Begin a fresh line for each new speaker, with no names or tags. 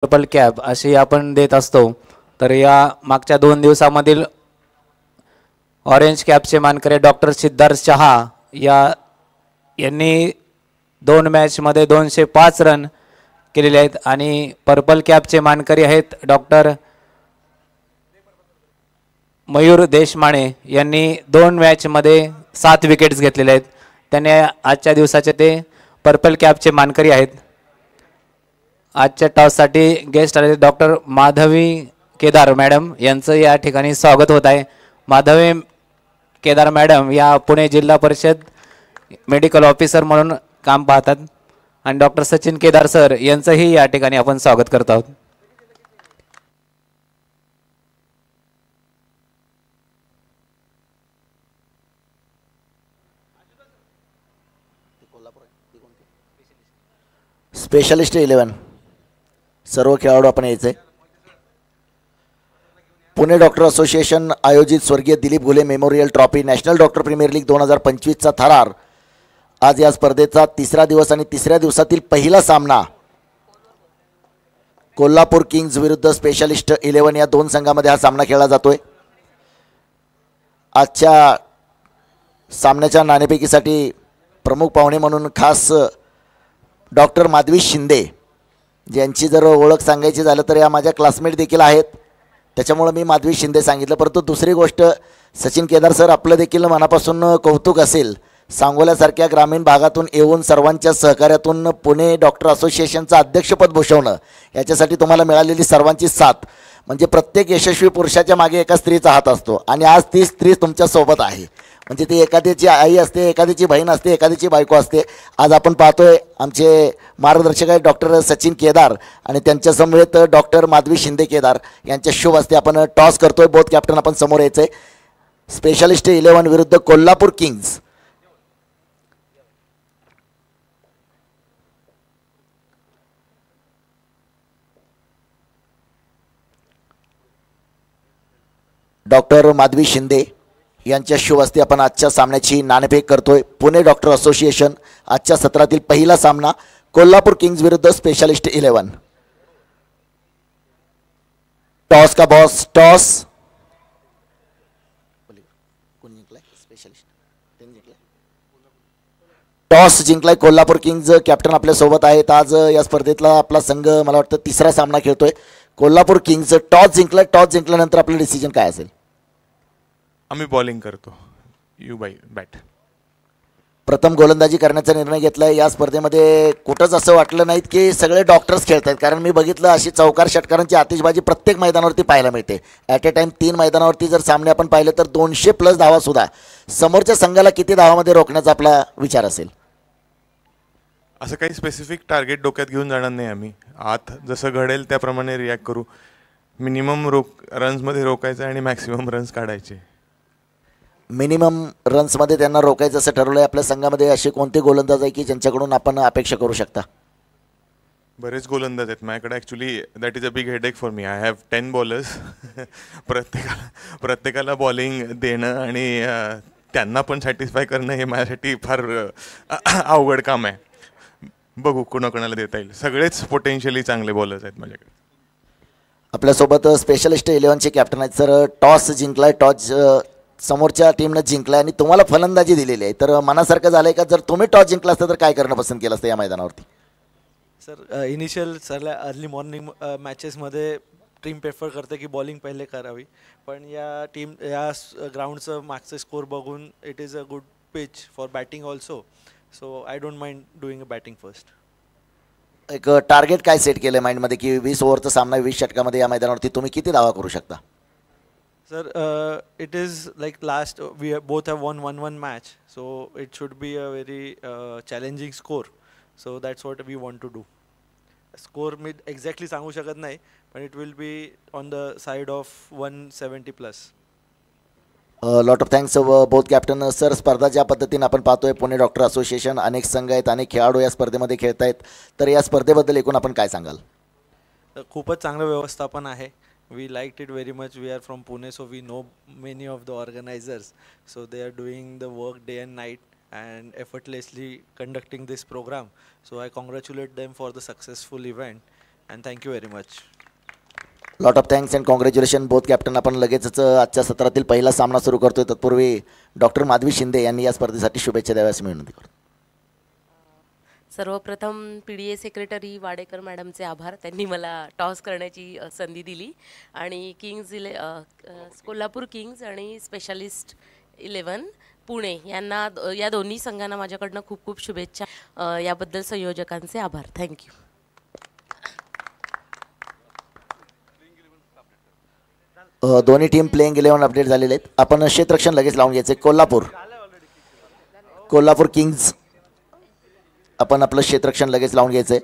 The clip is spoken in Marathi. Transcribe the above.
पर्पल कॅप अशी आपण देत असतो. तर या मागच्या 2 दिवसामधील ऑरेंज कॅपचे मानकरी डॉक्टर सिद्धार्थ शहा यांनी 2 मॅचमध्ये 205 रन केलेले आहेत आणि पर्पल कॅपचे मानकरी आहेत डॉक्टर मयूर देशमाने यांनी 2 मॅचमध्ये 7 विकेट्स घेतलेले आहेत. त्यांनी आजच्या दिवसाचे ते पर्पल कॅपचे मानकरी आहेत. आजच्या टॉससाठी गेस्ट आले डॉक्टर माधवी केदार मॅडम यांचं या ठिकाणी स्वागत होत आहे. माधवी केदार मॅडम या पुणे जिल्हा परिषद मेडिकल ऑफिसर म्हणून काम पाहतात आणि डॉक्टर सचिन केदार सर यांचंही या ठिकाणी आपण स्वागत करत आहोत.
स्पेशलिस्ट 11 सर्व खेळाडू आपण यायचे. पुणे डॉक्टर असोसिएशन आयोजित स्वर्गीय Dilip Ghule memorial trophy national doctor premier league 2025चा थरार. आज या स्पर्धेचा 3रा दिवस आणि 3ऱ्या दिवसातील पहिला सामना कोल्हापूर किंग्ज विरुद्ध स्पेशलिस्ट 11 या 2 संघामध्ये हा सामना खेळला जातोय. आजच्या सामन्याच्या नाणेफेकीसाठी प्रमुख पाहुणे म्हणून खास डॉक्टर माधवी शिंदे ज्यांची जर ओळख सांगायची झालं तर या माझ्या क्लासमेट देखील आहेत, त्याच्यामुळे मी माधवी शिंदे सांगितलं. परंतु दुसरी गोष्ट सचिन केदार सर आपलं देखील मनापासून कौतुक असेल. सांगोल्यासारख्या ग्रामीण भागातून येऊन सर्वांच्या सहकार्यातून पुणे डॉक्टर असोसिएशनचं अध्यक्षपद भूषवणं याच्यासाठी तुम्हाला मिळालेली सर्वांची साथ म्हणजे प्रत्येक यशस्वी पुरुषाच्या मागे एका स्त्रीचा हात असतो आणि आज ती स्त्री तुमच्यासोबत आहे. म्हणजे ती एखाद्याची आई असते, एखाद्याची बहीण असते, एखाद्याची बायको असते. आज आपण पाहतोय आमचे मार्गदर्शक आहेत डॉक्टर सचिन केदार आणि त्यांच्यासमवेत डॉक्टर माधवी शिंदे केदार यांच्या शुभ हस्ते आपण टॉस करतोय. बोथ कॅप्टन आपण समोर यायचं आहे. स्पेशलिस्ट 11 विरुद्ध कोल्हापूर किंग्ज. डॉक्टर माधवी शिंदे यांच्या शुभ हस्ते आपण आजच्या सामन्याची नाणेफेक करतोय. पुणे डॉक्टर असोसिएशन आजच्या सत्रातील पहिला सामना कोल्हापूर किंग्ज विरुद्ध स्पेशलिस्ट 11. टॉस का बॉस टॉस. टॉस जिंकलाय कोल्हापूर किंग्ज. कॅप्टन आपल्या सोबत आहेत. आज या स्पर्धेतला आपला संघ मला वाटतं 3रा सामना खेळतोय. कोल्हापूर किंग्ज टॉस जिंकलाय. टॉस जिंकल्यानंतर आपलं डिसिजन काय असेल?
आम्ही बॉलिंग करतो, यू बाय बॅट.
प्रथम गोलंदाजी करण्याचा निर्णय घेतलाय. या स्पर्धेमध्ये कुठंच असं वाटलं नाहीत की सगळे डॉक्टर्स खेळत आहेत, कारण मी बघितलं अशी चौकार षटकारांची आतिषबाजी प्रत्येक मैदानावरती पाहायला मिळते. ॲट ए टाइम 3 मैदानावरती जर सामने आपण पाहिले तर 200+ धावासुद्धा. समोरच्या संघाला किती धावामध्ये रोखण्याचा आपला विचार असेल?
असं काही स्पेसिफिक टार्गेट डोक्यात घेऊन जाणार नाही. आम्ही आत जसं घडेल त्याप्रमाणे रिॲक्ट करू. मिनिमम रन्समध्ये रोकायचं आणि मॅक्सिमम रन्स काढायचे.
मिनिमम रन्समध्ये त्यांना रोखायचं असं ठरवलं आहे. आपल्या संघामध्ये असे कोणते गोलंदाज आहे की ज्यांच्याकडून आपण अपेक्षा करू शकता?
बरेच गोलंदाज आहेत माझ्याकडे. Actually that is a big headache for me. I have 10 bowlers. प्रत्येकाला बॉलिंग देणं आणि त्यांना पण सॅटिस्फाय करणं हे माझ्यासाठी फार अवघड काम आहे. बघू कोणाकोणाला देता येईल. सगळेच पोटेन्शियली चांगले बॉलर्स आहेत माझ्याकडे.
आपल्यासोबत स्पेशलिस्ट 11चे कॅप्टन आहेत. सर टॉस जिंकलाय, टॉस समोरच्या टीमनं जिंकलाय आणि तुम्हाला फलंदाजी दिलेली आहे, तर मनासारखं झालंय का? जर तुम्ही टॉस जिंकला असतं तर काय करणं पसंत केलं असतं या मैदानावरती?
सर इनिशियल सरला अर्ली मॉर्निंग मॅचेसमध्ये टीम प्रेफर करते की बॉलिंग पहिले करावी, पण या ग्राउंडचं मागचं स्कोर बघून it is a good pitch for batting also, so I don't mind doing a batting first.
एक टार्गेट काय सेट केलं माइंडमध्ये की 20 ओव्हरचा सामना 20 षटकामध्ये या मैदानावरती तुम्ही किती धावा करू शकता?
Sir, it is like last we both have won 1-1 match, so it should be a very challenging score. So that's what we want to do. Score me exactly सांगू शकत नाही, but it will be on the side of 170+.
Lot of thanks both captain. Sir स्पर्धा ज्या पद्धतीने आपण पाहतोय पुणे डॉक्टर असोसिएशन, अनेक संघ आहेत, अनेक खेळाडू या स्पर्धेमध्ये खेळत आहेत, तर या स्पर्धेबद्दल एकूण आपण काय सांगाल?
खूपच चांगलं व्यवस्थापन आहे. We liked it very much. We are from Pune, so we know many of the organizers. So they are doing the work day and night and effortlessly conducting this program. So I congratulate them for the successful event. and thank you very much.
Lot of thanks and congratulation both captain. आपण लगेचच आजच्या सत्रातील पहिला सामना सुरू करतोय. तत्पूर्वी डॉक्टर माधवी शिंदे यांनी या स्पर्धेसाठी शुभेच्छा द्याव्यास मी विनंती करतो.
सर्वप्रथम PDA सेक्रेटरी वाडेकर मॅडमचे आभार. त्यांनी मला टॉस करण्याची संधी दिली आणि कोल्हापूर किंग्ज आणि स्पेशालिस्ट 11 पुणे यांना या दोन्ही संघांना माझ्याकडनं खूप खूप शुभेच्छा. याबद्दल संयोजकांचे आभार. थँक्यू.
दोन्ही टीम प्लेइंग 11 अपडेट झालेले आहेत. आपण क्षेत्ररक्षण लगेच लावून घ्यायचे. कोल्हापूर किंग्ज आपण आपलं क्षेत्ररक्षण लगेच लावून घ्यायचं आहे.